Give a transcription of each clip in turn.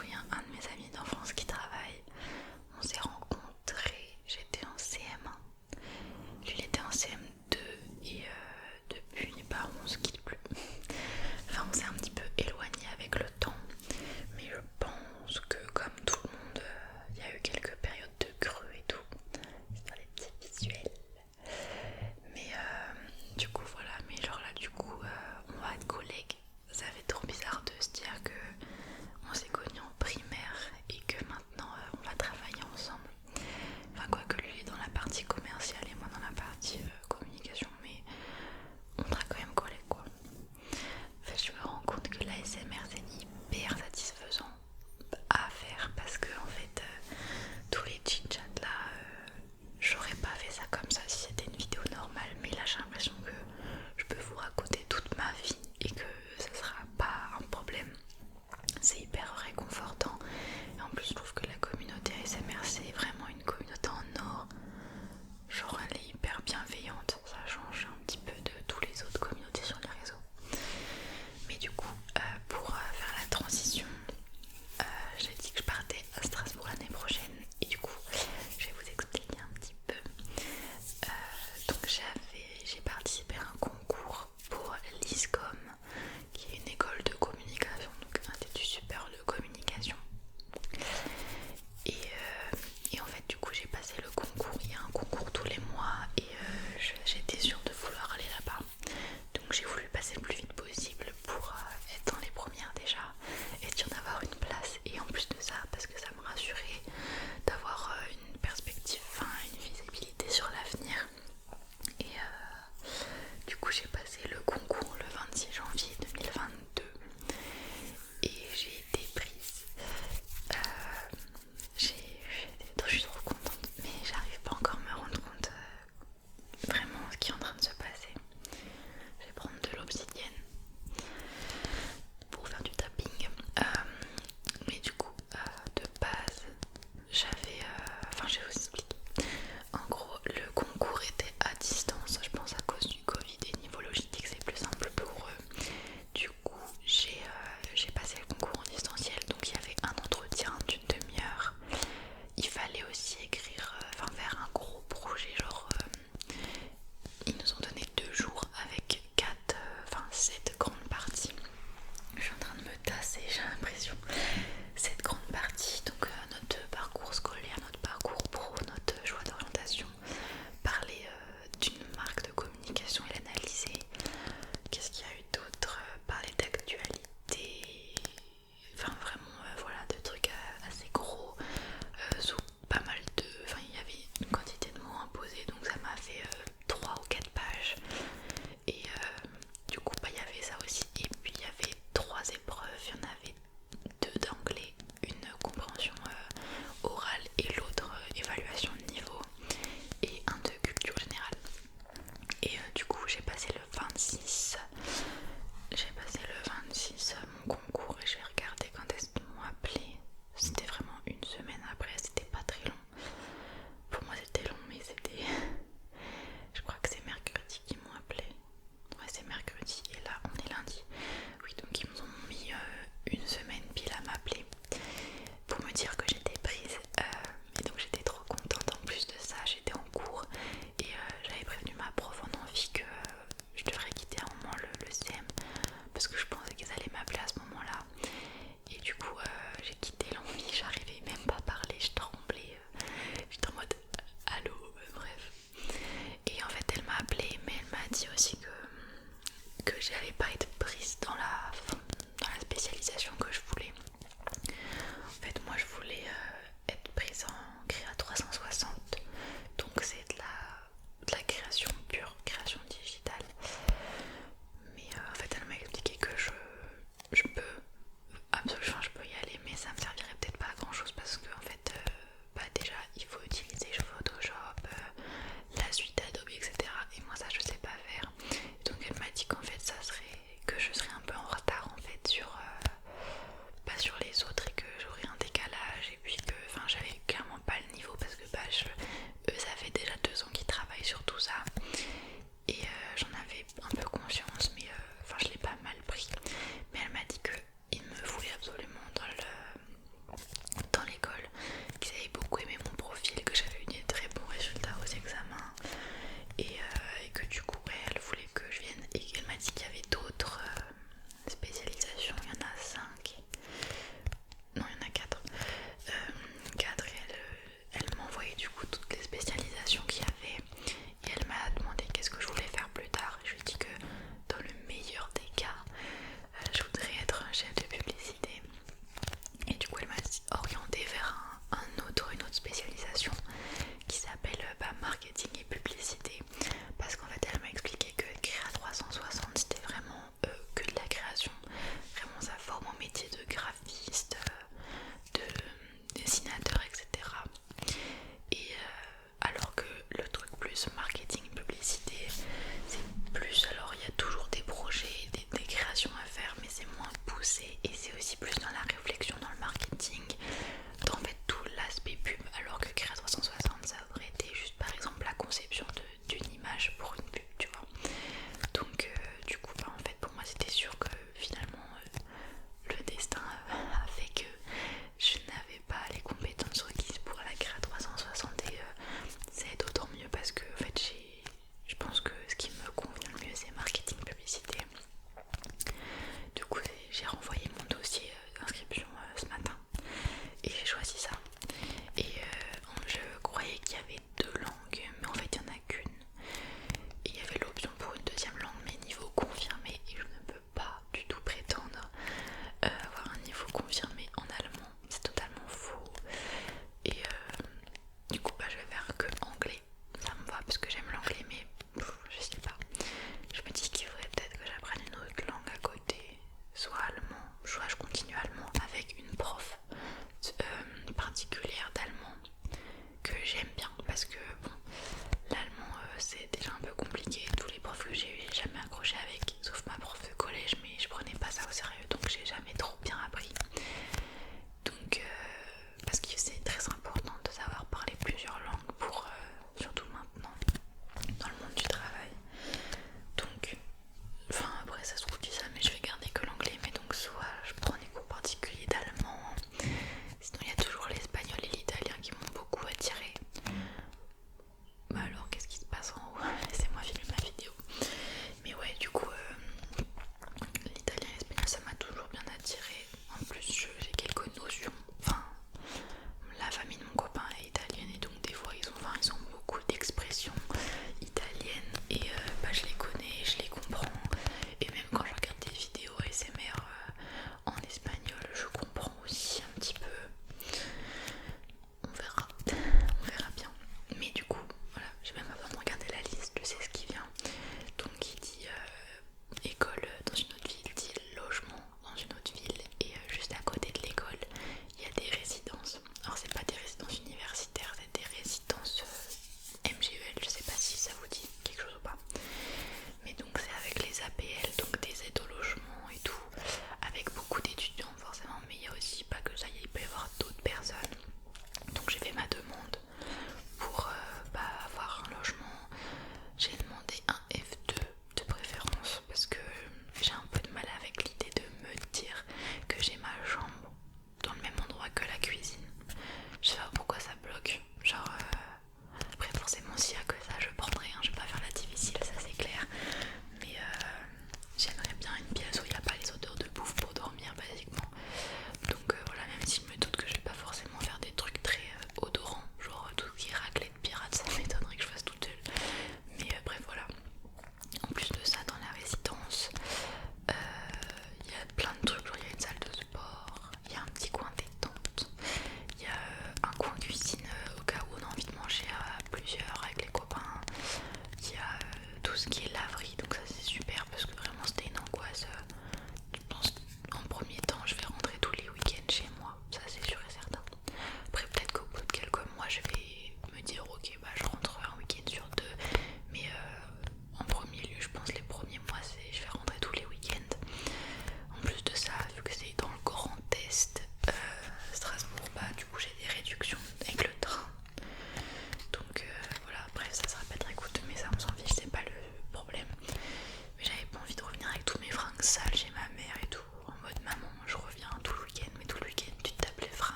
souviens, un de mes amis d'enfance qui travaille, on s'est rencontrés, j'étais en CM1, lui il était en CM2 et depuis bah on se quitte plus. Enfin on s'est un petit peu éloigné avec le temps, mais je pense que comme tout le monde, il y a eu quelques périodes de creux et tout, sur les petits visuels. Mais du coup voilà, mais genre là du coup on va être collègues. Ça fait trop bizarre de se dire que on s'est connus en primaire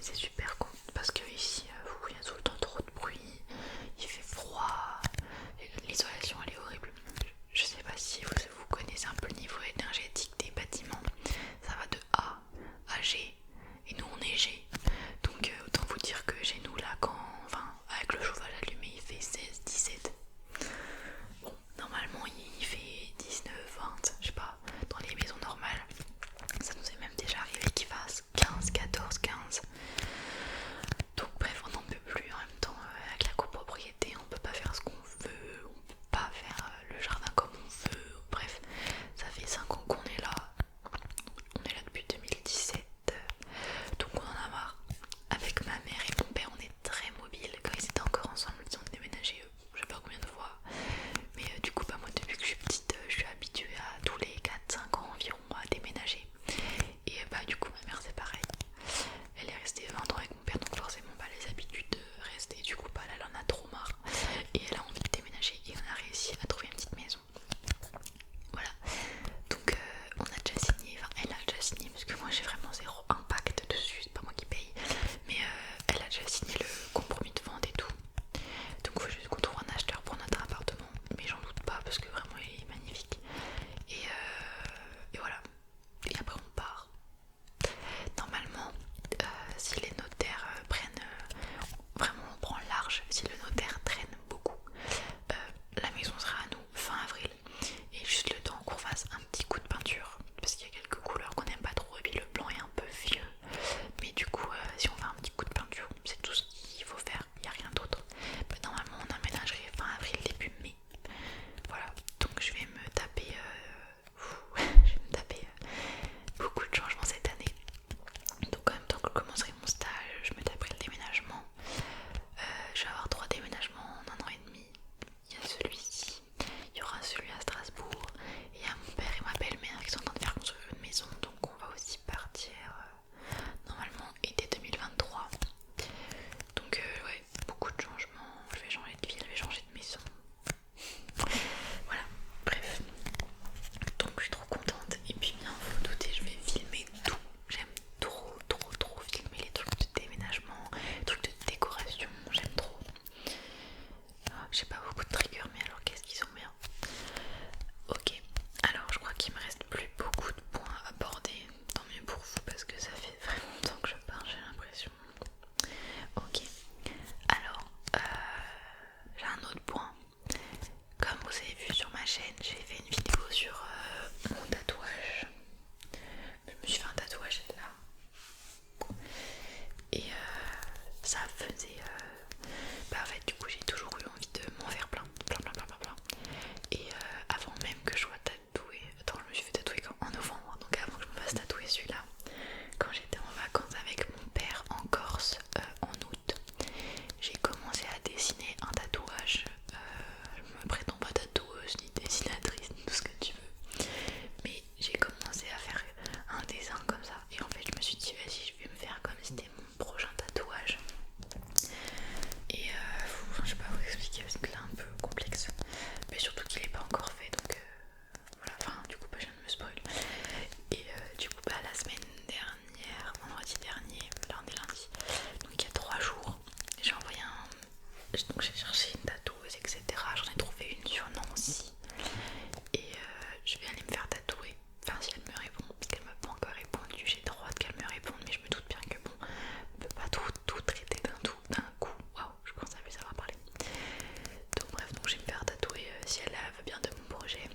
c'est super cool parce que ici il y a tout le temps trop de bruit, il fait froid, l'isolation elle est horrible. Je sais pas si vous connaissez un peu le niveau énergétique des bâtiments, ça va de A à G et nous on est G. Donc autant vous dire que chez nous là avec le chauffage allumé il fait 16, 17. Bon, normalement il fait 19, 20, je sais pas, dans les maisons normales. Ça nous est même déjà arrivé qu'il fasse 15, 14, 15. Donc bref, on n'en peut plus. En même temps, avec la copropriété, on peut pas faire ce qu'on veut, on peut pas faire le jardin comme on veut. Bref, ça fait 5 ans qu'on est là. On est là depuis 2017. Donc on en a marre. Avec ma mère et mon père, on est très mobiles. Quand ils étaient encore ensemble, ils ont déménagé je sais pas combien de fois. Mais du coup, moi depuis que je suis petite, je suis habituée à tous les 4-5 ans environ à déménager. Et du coup ma mère c'est pareil. Elle est restée 20 ans avec mon père, donc forcément les habitudes restent. Et du coup elle en a trop marre. Et elle a envie de déménager et on a réussi à trouver une petite maison. Voilà. Donc on a déjà signé, elle a déjà signé parce que moi j'ai vraiment zéro impact dessus, c'est pas moi qui paye. Mais elle a déjà signé le compromis de vente et tout. Donc il faut juste qu'on trouve un acheteur pour notre appartement. Mais j'en doute pas parce que vraiment il est magnifique. Et voilà. Et après on part. Normalement, si les notaires prennent vraiment on prend large, si le notaire traîne beaucoup, la maison sera à nous fin avril. Et juste le temps qu'on fasse un petit coup de peinture parce qu'il y a quelques couleurs qu'on n'aime pas trop et puis le blanc est un peu vieux. Mais du coup, si on fait un petit coup de peinture, c'est tout ce qu'il faut faire, il n'y a rien d'autre. Normalement on emménagerait fin avril, début mai. Voilà, donc je vais me taper beaucoup de changements cette année. Donc en même temps que je commencerai mon stage, je me taperai le déménagement. Je vais avoir 3 déménagements en 1 an et demi. Il y a celui-ci, il y aura celui à Strasbourg. Et il y a mon père et ma belle-mère qui sont en train de faire construire une maison. Donc on va aussi partir normalement été 2023. Donc ouais, beaucoup de changements. Je vais changer de ville, je vais changer de maison. Voilà, bref. Donc je suis trop contente. Et puis bien vous vous doutez, je vais filmer tout. J'aime trop filmer les trucs de déménagement, les trucs de décoration, j'aime trop. J'ai pas beaucoup de triggers, mais alors qu'est-ce qu'ils sont bien. Ok, alors je crois qu'il me reste plus beaucoup de points à aborder. Tant mieux pour vous parce que ça fait vraiment longtemps que je parle, j'ai l'impression. Ok, alors j'ai un autre point. Comme vous avez vu sur ma chaîne, j'ai fait une vidéo sur mon tatouage. Je me suis fait un tatouage là. Et ça faisait... en fait du coup j'ai toujours eu envie de m'en faire plein. Et avant même que je sois tatouée... Attends, je me suis fait tatouer en novembre. Donc avant que je me fasse tatouer celui-là, quand j'étais en vacances avec mon père en Corse en août, j'ai commencé à dessiner un tatouage. Je me prétends pas tatoueuse ni dessinatrice ni tout ce que tu veux, mais j'ai commencé à faire un dessin comme ça et en fait je me suis dit vas-y je vais me faire comme si c'était mon prochain tatouage. Et je sais pas vous expliquer parce que là un peu complexe, mais surtout qu'il est pas encore fait donc voilà, enfin du coup je viens de me spoil. Et du coup la semaine dernière, vendredi dernier, là on est lundi, donc il y a 3 jours, j'ai envoyé donc j'ai cherché une tatoueuse etc, j'en ai trouvé une sur Nancy et je vais aller me faire tatouer, enfin si elle me répond, parce qu'elle m'a pas encore répondu, j'ai trop hâte qu'elle me réponde, mais je me doute bien que bon, on peut pas tout traiter d'un coup, waouh, je commence à plus savoir parler. Donc bref, donc je vais me faire tatouer si elle veut bien de mon projet.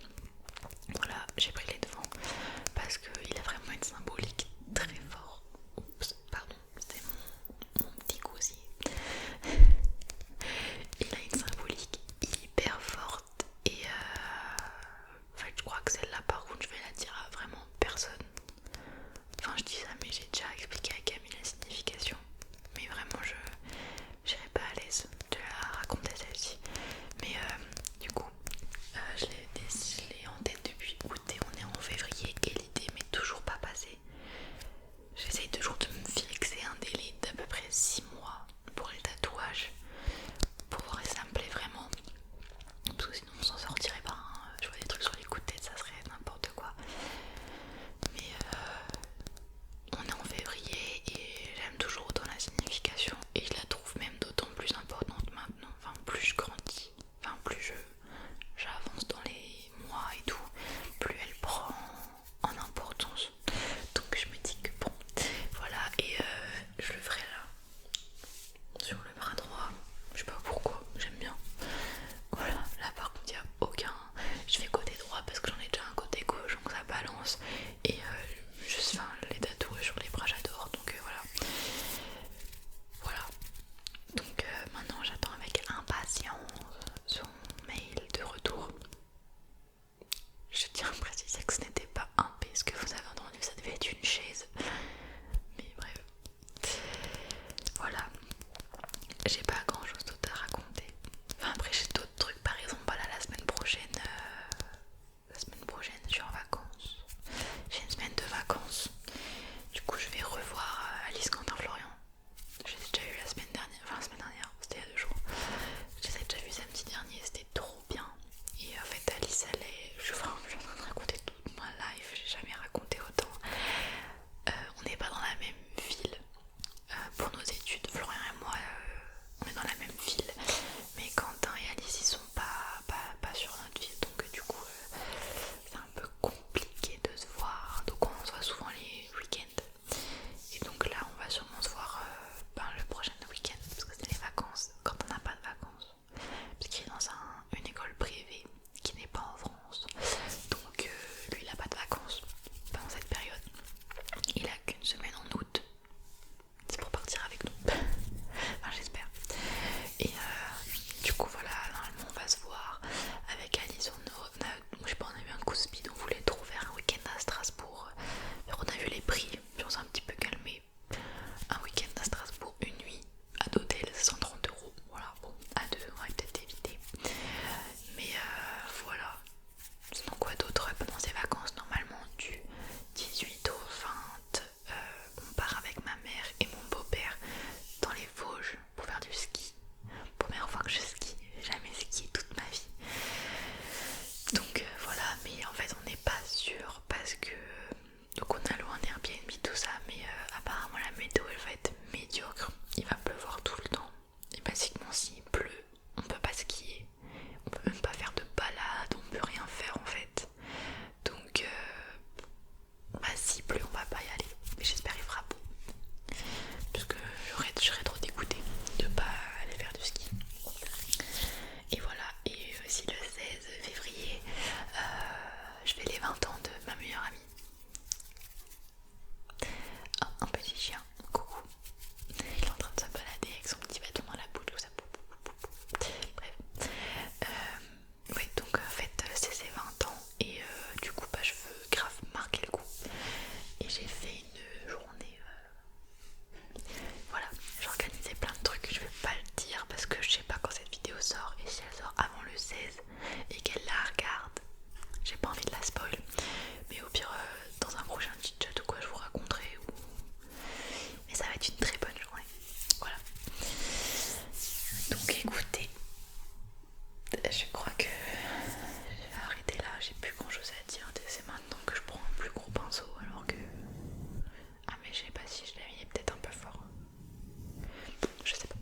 Voilà, j'ai pris les devants parce qu'il a vraiment une symbolique très fort. Oups, pardon, c'était mon petit gosier. Et là du coup voilà, normalement on va se voir avec Alice. Je sais pas, on a eu un coup de speed, on voulait trop faire un week-end à Strasbourg. On a vu les prix, puis on s'est un petit peu calmé. Un week-end à Strasbourg, une nuit à d'hôtel, 130 €. Voilà, bon, à deux, on va peut-être éviter. Mais voilà. Sinon quoi d'autre pendant ces vacances, normalement du 18 au 20, on part avec ma mère et mon beau-père dans les Vosges pour faire du ski. Première fois que je skie, j'ai jamais skié toute ma vie. Donc voilà, mais en fait on n'est pas sûr parce que donc on a loué un Airbnb tout ça, mais apparemment la météo elle va être médiocre, il va pleuvoir tout le temps et basiquement s'il pleut on peut pas skier, on peut même pas faire de balade, on peut rien faire en fait. Donc bah s'il pleut on va pas y aller, mais j'espère qu'il fera beau parce que je serais trop dégoûtée de pas aller faire du ski. Et voilà, et aussi le 16 février, je fais les 20 ans de ma meilleure amie. Un petit chien, coucou. Il est en train de se balader avec son petit bâton dans la bouche, tout ça. Bref. Ouais, donc en fait, c'est ses 20 ans et du coup, bah, je veux grave marquer le coup. Et j'ai fait une journée. Voilà, j'ai organisé plein de trucs, je vais pas le dire parce que je sais pas quand cette vidéo sort et si elle sort avant le 16 et qu'elle la regarde, j'ai pas envie de la spoil, mais au pire dans un prochain petit chat ou quoi je vous raconterai mais ça va être une très bonne journée. Voilà. Donc écoutez, je crois que je vais arrêter là, j'ai plus grand chose à dire, c'est maintenant que je prends un plus gros pinceau alors que... Ah mais je sais pas si je l'ai mis peut-être un peu fort. Je sais pas.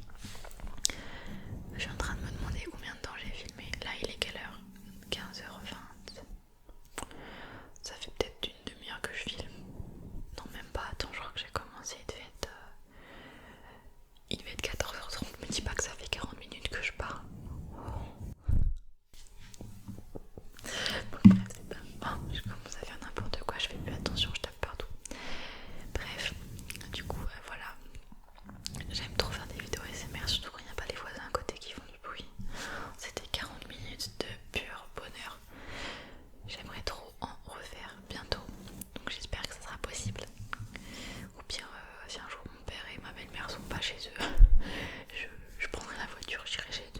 Je suis en train de me demander combien de temps j'ai filmé. Là il est quelle heure? 15h20. Ça fait peut-être une demi-heure que je filme. Non même pas, attends, je crois que j'ai commencé, il devait être 14h30, me dis pas que ça fait 40 minutes que je parle. Bon, bref, c'est pas... Oh, je commence à faire n'importe quoi, je fais plus attention, je tape partout. Bref, du coup, voilà. J'aime trop faire des vidéos ASMR, surtout quand il n'y a pas les voisins à côté qui font du bruit. C'était 40 minutes de pur bonheur. J'aimerais trop en refaire bientôt, donc j'espère que ça sera possible. Au pire, si un jour mon père et ma belle-mère sont pas chez eux, je prendrai la voiture, j'irai chez